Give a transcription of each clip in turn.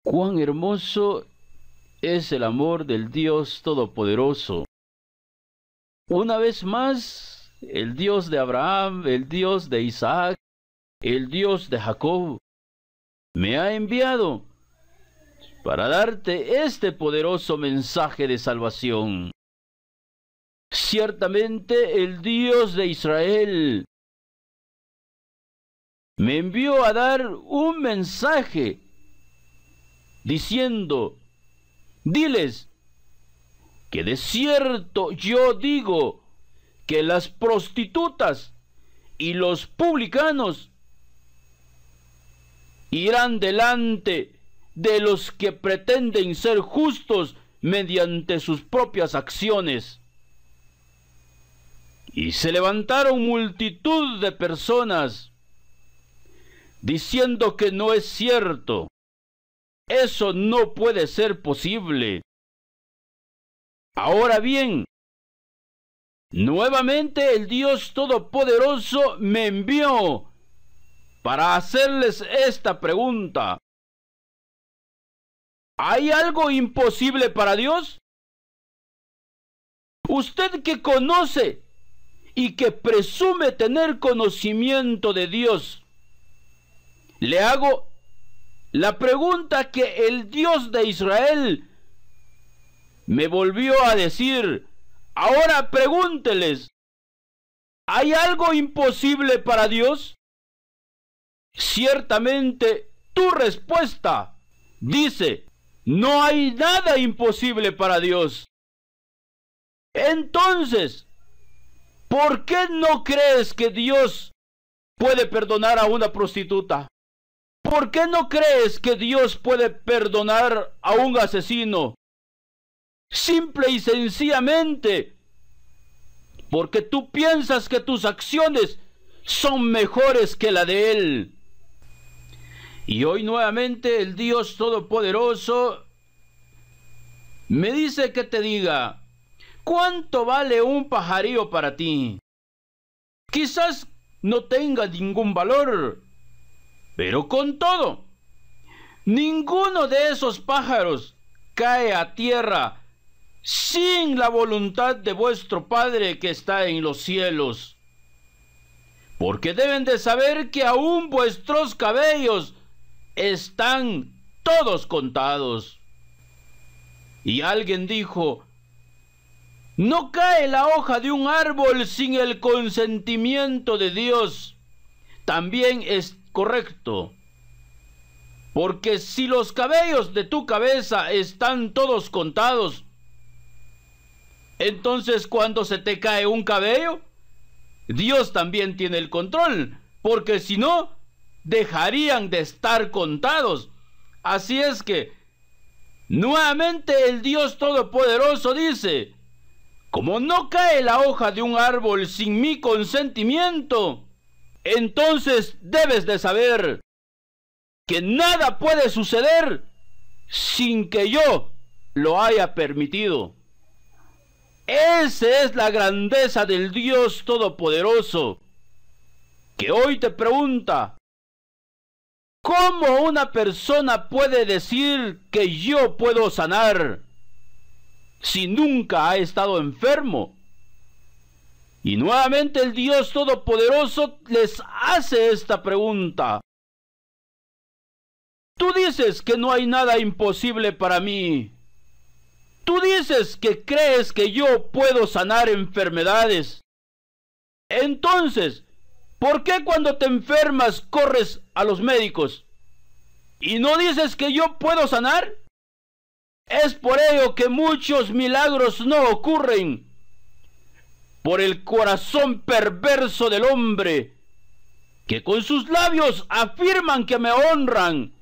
Cuán hermoso es el amor del Dios Todopoderoso. Una vez más, el Dios de Abraham, el Dios de Isaac, el Dios de Jacob, me ha enviado para darte este poderoso mensaje de salvación. Ciertamente el Dios de Israel me envió a dar un mensaje diciendo: diles que de cierto yo digo que las prostitutas y los publicanos irán delante de los que pretenden ser justos mediante sus propias acciones. Y se levantaron multitud de personas diciendo que no es cierto. Eso no puede ser posible. Ahora bien, nuevamente el Dios Todopoderoso me envió para hacerles esta pregunta: ¿hay algo imposible para Dios? Usted que conoce y que presume tener conocimiento de Dios, le hago la pregunta que el Dios de Israel me volvió a decir. Ahora pregúnteles: ¿hay algo imposible para Dios? Ciertamente tu respuesta dice: no hay nada imposible para Dios. Entonces, ¿por qué no crees que Dios puede perdonar a una prostituta? ¿Por qué no crees que Dios puede perdonar a un asesino? Simple y sencillamente porque tú piensas que tus acciones son mejores que la de Él. Y hoy nuevamente el Dios Todopoderoso me dice que te diga: ¿cuánto vale un pajarillo para ti? Quizás no tenga ningún valor, pero con todo, ninguno de esos pájaros cae a tierra sin la voluntad de vuestro Padre que está en los cielos. Porque deben de saber que aún vuestros cabellos están todos contados. Y alguien dijo: no cae la hoja de un árbol sin el consentimiento de Dios. También es correcto. Porque si los cabellos de tu cabeza están todos contados, entonces cuando se te cae un cabello, Dios también tiene el control, porque si no, dejarían de estar contados. Así es que, nuevamente el Dios Todopoderoso dice: como no cae la hoja de un árbol sin mi consentimiento, entonces debes de saber que nada puede suceder sin que yo lo haya permitido. Esa es la grandeza del Dios Todopoderoso, que hoy te pregunta: ¿cómo una persona puede decir que yo puedo sanar si nunca ha estado enfermo? Y nuevamente el Dios Todopoderoso les hace esta pregunta. Tú dices que no hay nada imposible para mí. Tú dices que crees que yo puedo sanar enfermedades. Entonces, ¿por qué cuando te enfermas corres a los médicos y no dices que yo puedo sanar? Es por ello que muchos milagros no ocurren, por el corazón perverso del hombre, que con sus labios afirman que me honran,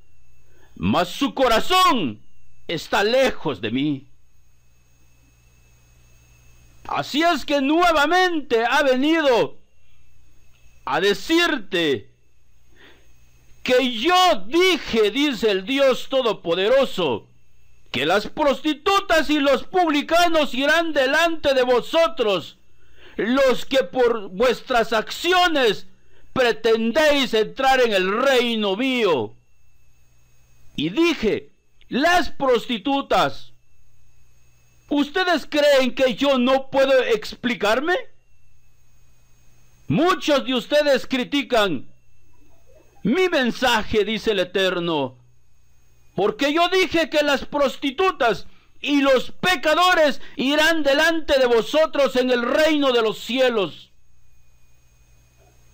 mas su corazón está lejos de mí. Así es que nuevamente ha venido a decirte que yo dije, dice el Dios Todopoderoso, que las prostitutas y los publicanos irán delante de vosotros, los que por vuestras acciones pretendéis entrar en el reino mío. Y dije las prostitutas. ¿Ustedes creen que yo no puedo explicarme? Muchos de ustedes critican mi mensaje, dice el Eterno, porque yo dije que las prostitutas y los pecadores irán delante de vosotros en el reino de los cielos.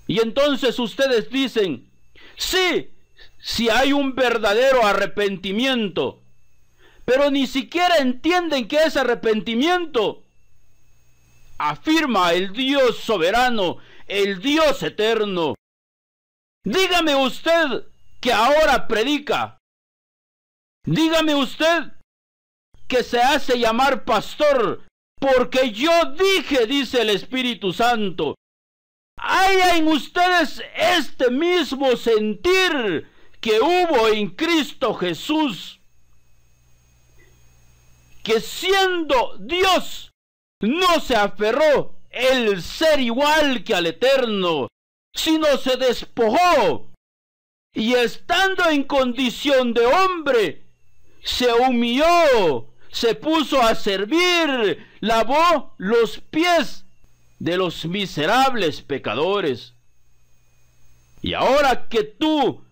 Y entonces ustedes dicen, sí, si hay un verdadero arrepentimiento, pero ni siquiera entienden que es arrepentimiento. Afirma el Dios soberano, el Dios eterno. Dígame usted que ahora predica. Dígame usted que se hace llamar pastor, porque yo dije, dice el Espíritu Santo, haya en ustedes este mismo sentir que hubo en Cristo Jesús, que siendo Dios, no se aferró el ser igual que al Eterno, sino se despojó, y estando en condición de hombre, se humilló, se puso a servir, lavó los pies de los miserables pecadores. Y ahora que tú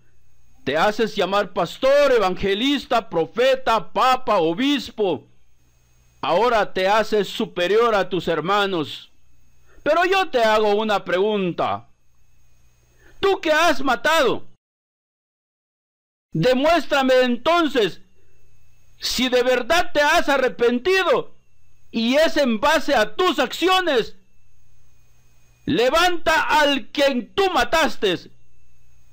te haces llamar pastor, evangelista, profeta, papa, obispo, ahora te haces superior a tus hermanos. Pero yo te hago una pregunta. ¿Tú que has matado? Demuéstrame entonces si de verdad te has arrepentido y es en base a tus acciones. Levanta al quien tú mataste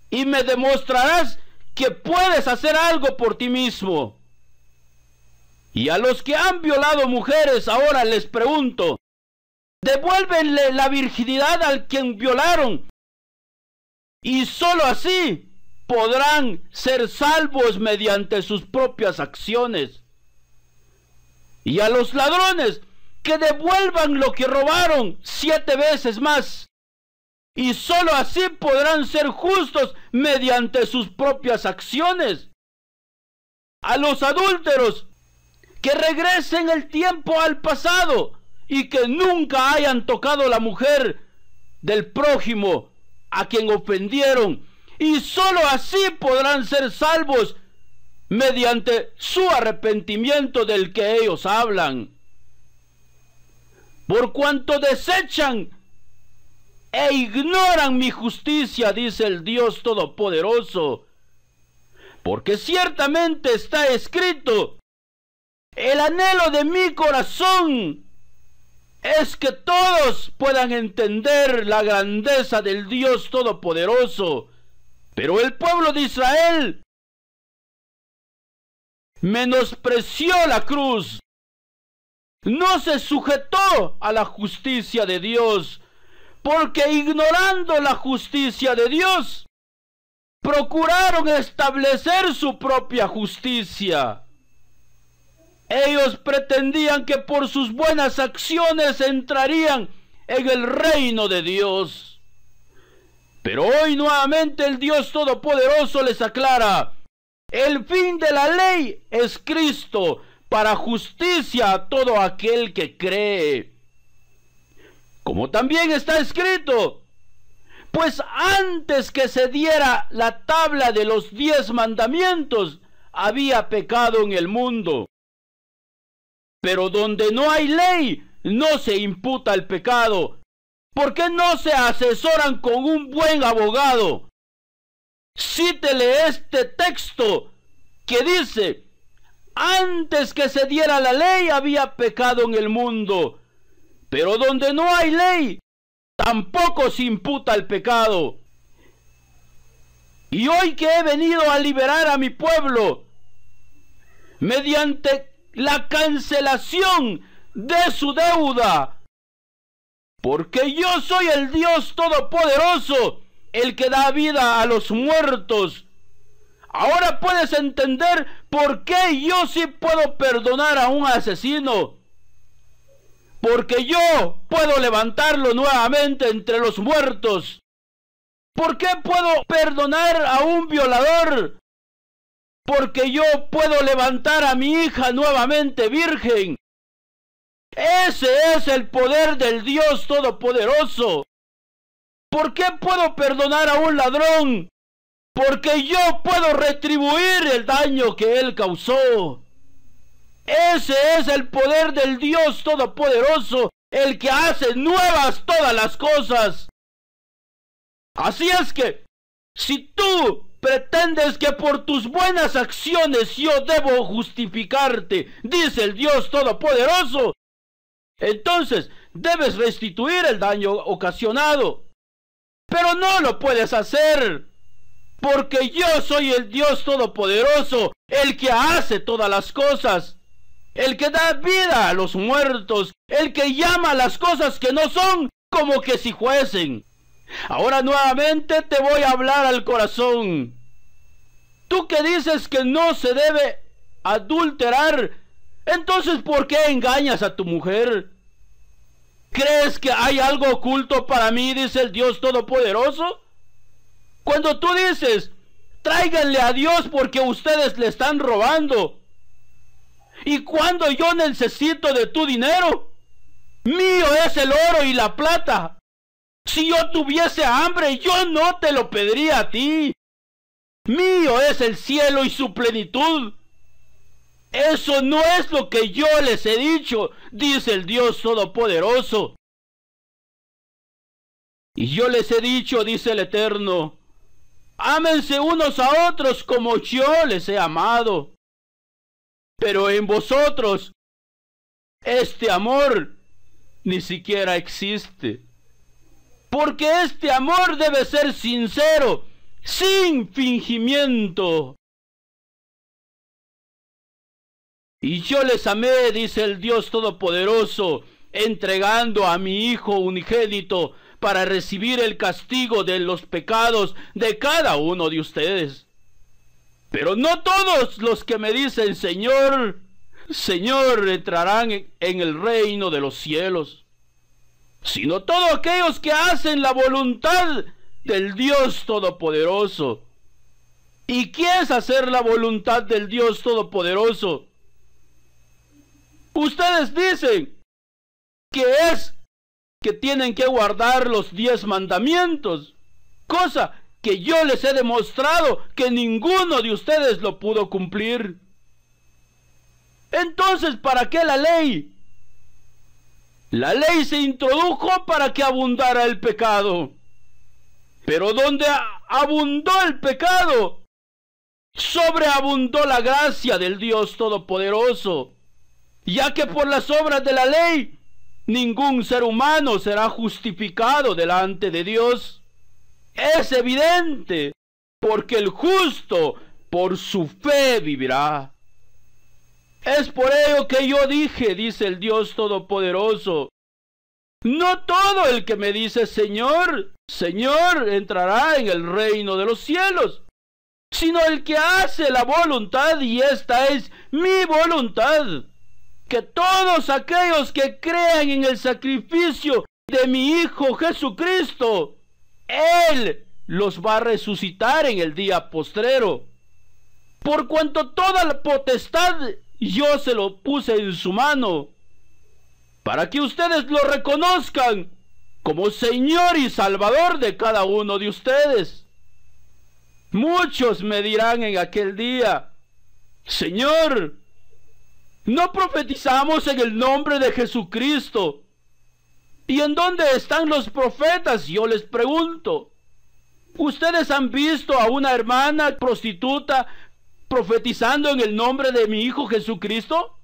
y me demostrarás que puedes hacer algo por ti mismo. Y a los que han violado mujeres ahora les pregunto, devuélvenle la virginidad al quien violaron, y sólo así podrán ser salvos mediante sus propias acciones. Y a los ladrones, que devuelvan lo que robaron 7 veces más, y sólo así podrán ser justos mediante sus propias acciones. A los adúlteros, que regresen el tiempo al pasado y que nunca hayan tocado la mujer del prójimo a quien ofendieron, y sólo así podrán ser salvos mediante su arrepentimiento del que ellos hablan. Por cuanto desechan e ignoran mi justicia, dice el Dios Todopoderoso, porque ciertamente está escrito, el anhelo de mi corazón es que todos puedan entender la grandeza del Dios Todopoderoso. Pero el pueblo de Israel menospreció la cruz, no se sujetó a la justicia de Dios, porque ignorando la justicia de Dios, procuraron establecer su propia justicia. Ellos pretendían que por sus buenas acciones entrarían en el reino de Dios. Pero hoy nuevamente el Dios Todopoderoso les aclara, el fin de la ley es Cristo, para justicia a todo aquel que cree. Como también está escrito, pues antes que se diera la tabla de los 10 mandamientos, había pecado en el mundo. Pero donde no hay ley, no se imputa el pecado. ¿Por qué no se asesoran con un buen abogado? Cítele este texto que dice, antes que se diera la ley había pecado en el mundo, pero donde no hay ley, tampoco se imputa el pecado. Y hoy que he venido a liberar a mi pueblo, mediante la cancelación de su deuda, porque yo soy el Dios Todopoderoso, el que da vida a los muertos. Ahora puedes entender por qué yo sí puedo perdonar a un asesino. Porque yo puedo levantarlo nuevamente entre los muertos. ¿Por qué puedo perdonar a un violador? porque yo puedo levantar a mi hija nuevamente virgen. Ese es el poder del Dios Todopoderoso. ¿Por qué puedo perdonar a un ladrón? Porque yo puedo retribuir el daño que él causó. Ese es el poder del Dios Todopoderoso, el que hace nuevas todas las cosas. Así es que, si tú pretendes que por tus buenas acciones yo debo justificarte, dice el Dios Todopoderoso, entonces debes restituir el daño ocasionado. Pero no lo puedes hacer, porque yo soy el Dios Todopoderoso, el que hace todas las cosas, el que da vida a los muertos, el que llama a las cosas que no son como que si fuesen. Ahora nuevamente te voy a hablar al corazón. Tú que dices que no se debe adulterar, entonces ¿por qué engañas a tu mujer? ¿Crees que hay algo oculto para mí, dice el Dios Todopoderoso? Cuando tú dices, tráiganle a Dios porque ustedes le están robando. Y cuando yo necesito de tu dinero, mío es el oro y la plata. Si yo tuviese hambre, yo no te lo pediría a ti. Mío es el cielo y su plenitud. Eso no es lo que yo les he dicho, dice el Dios Todopoderoso. Y yo les he dicho, dice el Eterno, ámense unos a otros como yo les he amado. Pero en vosotros, este amor ni siquiera existe. Porque este amor debe ser sincero, sin fingimiento. Y yo les amé, dice el Dios Todopoderoso, entregando a mi Hijo unigénito para recibir el castigo de los pecados de cada uno de ustedes. Pero no todos los que me dicen Señor, Señor, entrarán en el reino de los cielos, sino todos aquellos que hacen la voluntad del Dios Todopoderoso. ¿Y qué es hacer la voluntad del Dios Todopoderoso? Ustedes dicen que es que tienen que guardar los 10 mandamientos, cosa que yo les he demostrado que ninguno de ustedes lo pudo cumplir. Entonces, ¿para qué la ley? La ley se introdujo para que abundara el pecado. Pero donde abundó el pecado, sobreabundó la gracia del Dios Todopoderoso, ya que por las obras de la ley ningún ser humano será justificado delante de Dios. Es evidente, porque el justo por su fe vivirá. Es por ello que yo dije, dice el Dios Todopoderoso, no todo el que me dice Señor, Señor, entrará en el reino de los cielos, sino el que hace la voluntad, y esta es mi voluntad, que todos aquellos que crean en el sacrificio de mi Hijo Jesucristo, Él los va a resucitar en el día postrero. Por cuanto toda la potestad yo se lo puse en su mano, para que ustedes lo reconozcan como Señor y Salvador de cada uno de ustedes. Muchos me dirán en aquel día, Señor, ¿no profetizamos en el nombre de Jesucristo? ¿Y en dónde están los profetas? Yo les pregunto. ¿Ustedes han visto a una hermana prostituta profetizando en el nombre de mi Hijo Jesucristo?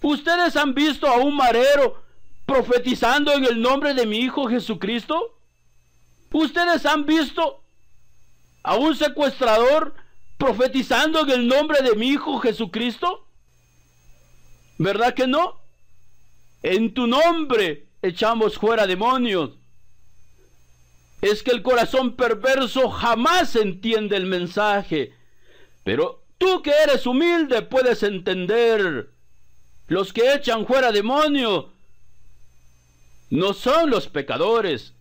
¿Ustedes han visto a un marero profetizando en el nombre de mi Hijo Jesucristo? ¿Ustedes han visto a un secuestrador profetizando en el nombre de mi Hijo Jesucristo? ¿Verdad que no? En tu nombre echamos fuera demonios. Es que el corazón perverso jamás entiende el mensaje, pero tú que eres humilde puedes entender. Los que echan fuera demonios no son los pecadores,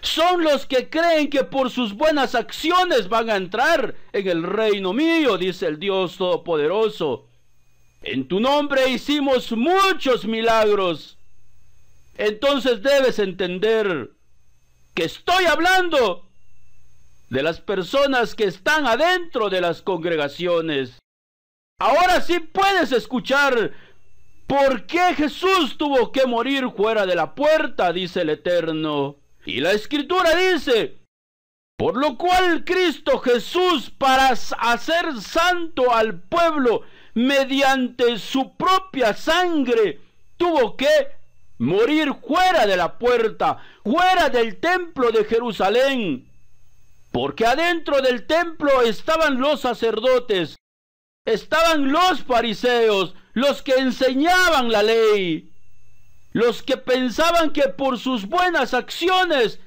son los que creen que por sus buenas acciones van a entrar en el reino mío, dice el Dios Todopoderoso. En tu nombre hicimos muchos milagros. Entonces debes entender que estoy hablando de las personas que están adentro de las congregaciones. Ahora sí puedes escuchar por qué Jesús tuvo que morir fuera de la puerta, dice el Eterno. Y la Escritura dice: por lo cual Cristo Jesús, para hacer santo al pueblo mediante su propia sangre, tuvo que morir fuera de la puerta, fuera del templo de Jerusalén. Porque adentro del templo estaban los sacerdotes, estaban los fariseos, los que enseñaban la ley, los que pensaban que por sus buenas acciones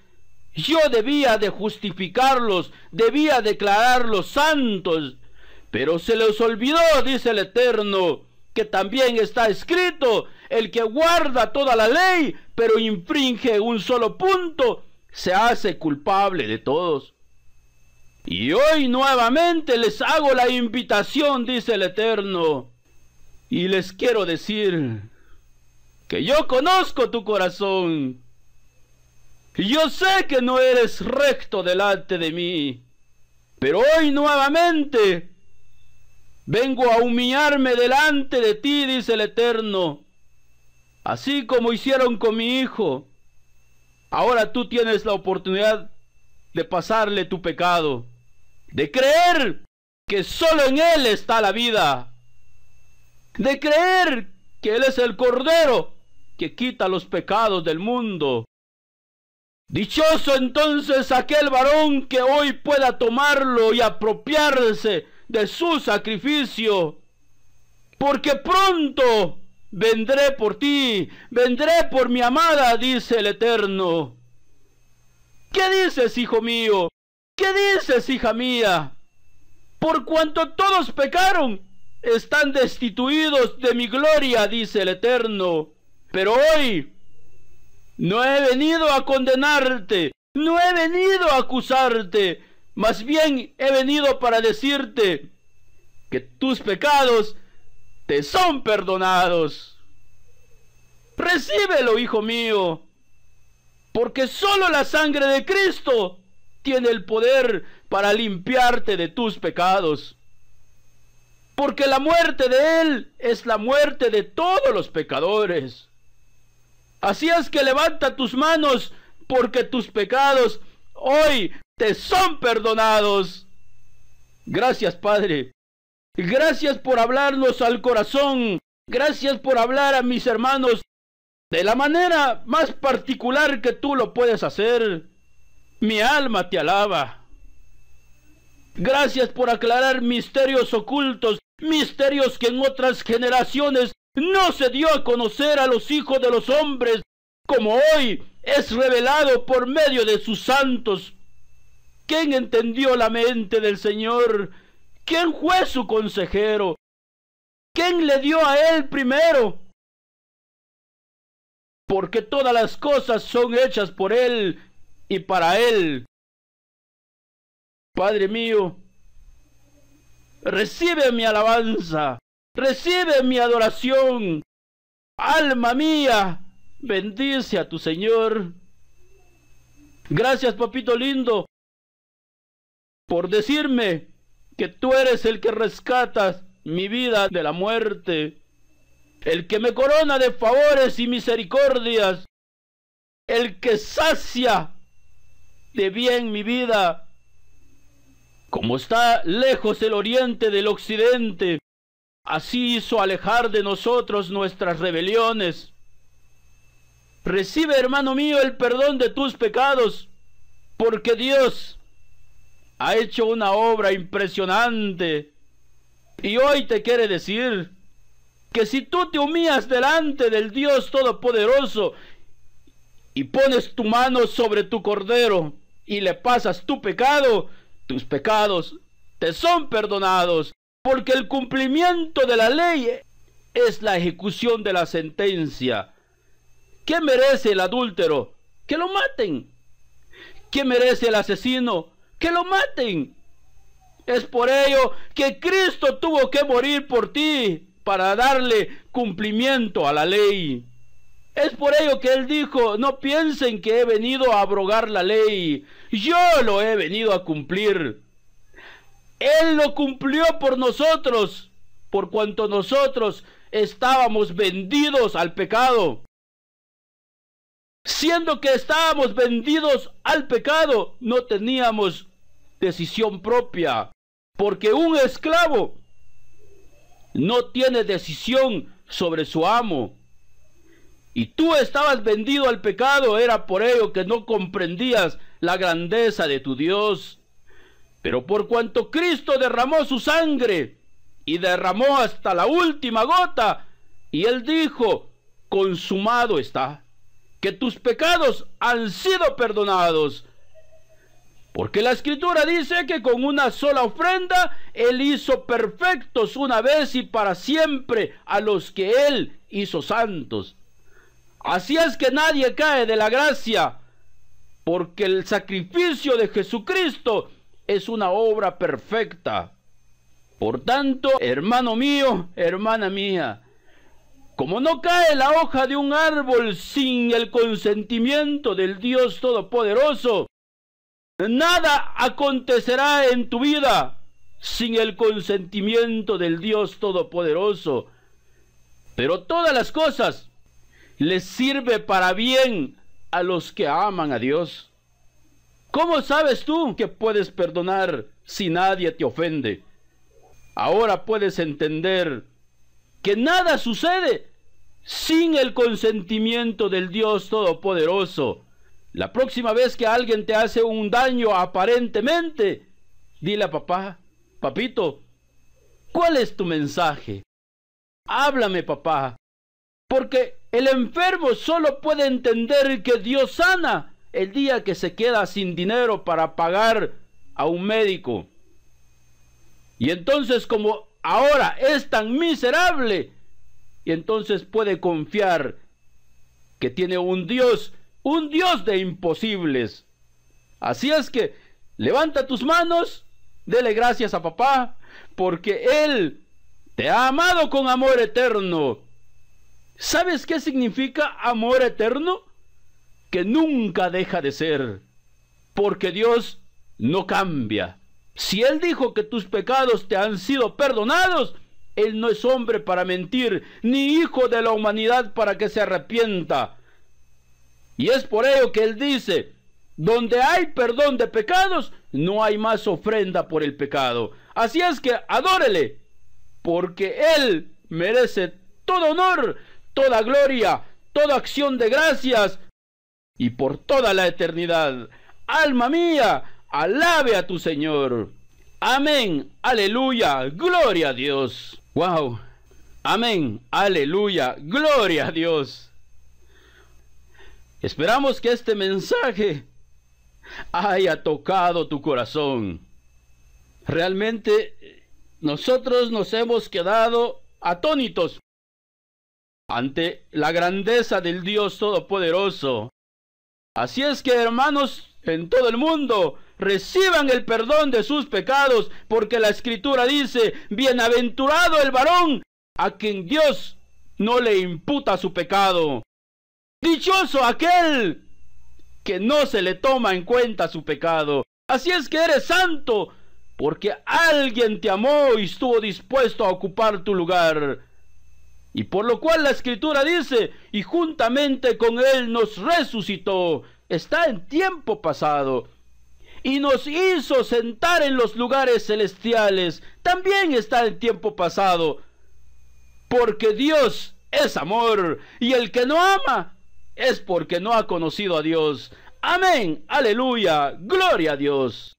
yo debía de justificarlos, debía declararlos santos. Pero se les olvidó, dice el Eterno, que también está escrito: el que guarda toda la ley, pero infringe un solo punto, se hace culpable de todos. Y hoy nuevamente les hago la invitación, dice el Eterno, y les quiero decir que yo conozco tu corazón. Yo sé que no eres recto delante de mí, pero hoy nuevamente vengo a humillarme delante de ti, dice el Eterno. Así como hicieron con mi hijo, ahora tú tienes la oportunidad de pasarle tu pecado, de creer que solo en Él está la vida, de creer que Él es el Cordero que quita los pecados del mundo. Dichoso entonces aquel varón que hoy pueda tomarlo y apropiarse de su sacrificio, porque pronto vendré por ti, vendré por mi amada, dice el Eterno. ¿Qué dices, hijo mío? ¿Qué dices, hija mía? Por cuanto todos pecaron, están destituidos de mi gloria, dice el Eterno. Pero hoy no he venido a condenarte, no he venido a acusarte, más bien he venido para decirte que tus pecados te son perdonados. Recíbelo, hijo mío, porque solo la sangre de Cristo tiene el poder para limpiarte de tus pecados. Porque la muerte de Él es la muerte de todos los pecadores. Así es que levanta tus manos, porque tus pecados hoy te son perdonados. Gracias, Padre. Gracias por hablarnos al corazón. Gracias por hablar a mis hermanos de la manera más particular que tú lo puedes hacer. Mi alma te alaba. Gracias por aclarar misterios ocultos, misterios que en otras generaciones no se dio a conocer a los hijos de los hombres, como hoy es revelado por medio de sus santos. ¿Quién entendió la mente del Señor? ¿Quién fue su consejero? ¿Quién le dio a Él primero? Porque todas las cosas son hechas por Él y para Él. Padre mío, recibe mi alabanza, recibe mi adoración. Alma mía, bendice a tu Señor. Gracias, papito lindo, por decirme que tú eres el que rescatas mi vida de la muerte, el que me corona de favores y misericordias, el que sacia de bien mi vida. Como está lejos el oriente del occidente, así hizo alejar de nosotros nuestras rebeliones. Recibe, hermano mío, el perdón de tus pecados, porque Dios ha hecho una obra impresionante. Y hoy te quiere decir que si tú te humillas delante del Dios Todopoderoso y pones tu mano sobre tu cordero y le pasas tu pecado, tus pecados te son perdonados, porque el cumplimiento de la ley es la ejecución de la sentencia. ¿Qué merece el adúltero? Que lo maten. ¿Qué merece el asesino? ¡Que lo maten! Es por ello que Cristo tuvo que morir por ti, para darle cumplimiento a la ley. Es por ello que Él dijo, no piensen que he venido a abrogar la ley, yo lo he venido a cumplir. Él lo cumplió por nosotros, por cuanto nosotros estábamos vendidos al pecado. Siendo que estábamos vendidos al pecado, no teníamos decisión propia, porque un esclavo no tiene decisión sobre su amo. Y tú estabas vendido al pecado, era por ello que no comprendías la grandeza de tu Dios. Pero por cuanto Cristo derramó su sangre, y derramó hasta la última gota, y Él dijo, consumado está, que tus pecados han sido perdonados. Porque la Escritura dice que con una sola ofrenda Él hizo perfectos una vez y para siempre a los que Él hizo santos. Así es que nadie cae de la gracia, porque el sacrificio de Jesucristo es una obra perfecta. Por tanto, hermano mío, hermana mía, como no cae la hoja de un árbol sin el consentimiento del Dios Todopoderoso, nada acontecerá en tu vida sin el consentimiento del Dios Todopoderoso. Pero todas las cosas les sirve para bien a los que aman a Dios. ¿Cómo sabes tú que puedes perdonar si nadie te ofende? Ahora puedes entender que nada sucede sin el consentimiento del Dios Todopoderoso. La próxima vez que alguien te hace un daño aparentemente, dile a papá, papito, ¿cuál es tu mensaje? Háblame, papá, porque el enfermo solo puede entender que Dios sana el día que se queda sin dinero para pagar a un médico. Y entonces, como ahora es tan miserable, y entonces puede confiar que tiene un Dios de imposibles. Así es que levanta tus manos, dele gracias a papá, porque Él te ha amado con amor eterno. ¿Sabes qué significa amor eterno? Que nunca deja de ser, porque Dios no cambia. Si Él dijo que tus pecados te han sido perdonados, Él no es hombre para mentir, ni hijo de la humanidad para que se arrepienta. Y es por ello que Él dice, donde hay perdón de pecados, no hay más ofrenda por el pecado. Así es que adórele, porque Él merece todo honor, toda gloria, toda acción de gracias, y por toda la eternidad. Alma mía, alabe a tu Señor. Amén, aleluya, gloria a Dios. Wow, amén, aleluya, gloria a Dios. Esperamos que este mensaje haya tocado tu corazón. Realmente nosotros nos hemos quedado atónitos ante la grandeza del Dios Todopoderoso. Así es que, hermanos, en todo el mundo, reciban el perdón de sus pecados, porque la Escritura dice, bienaventurado el varón a quien Dios no le imputa su pecado. Dichoso aquel que no se le toma en cuenta su pecado. Así es que eres santo, porque alguien te amó y estuvo dispuesto a ocupar tu lugar. Y por lo cual la Escritura dice, y juntamente con Él nos resucitó. Está en tiempo pasado. Y nos hizo sentar en los lugares celestiales. También está en tiempo pasado. Porque Dios es amor. Y el que no ama es porque no ha conocido a Dios. Amén, aleluya, gloria a Dios.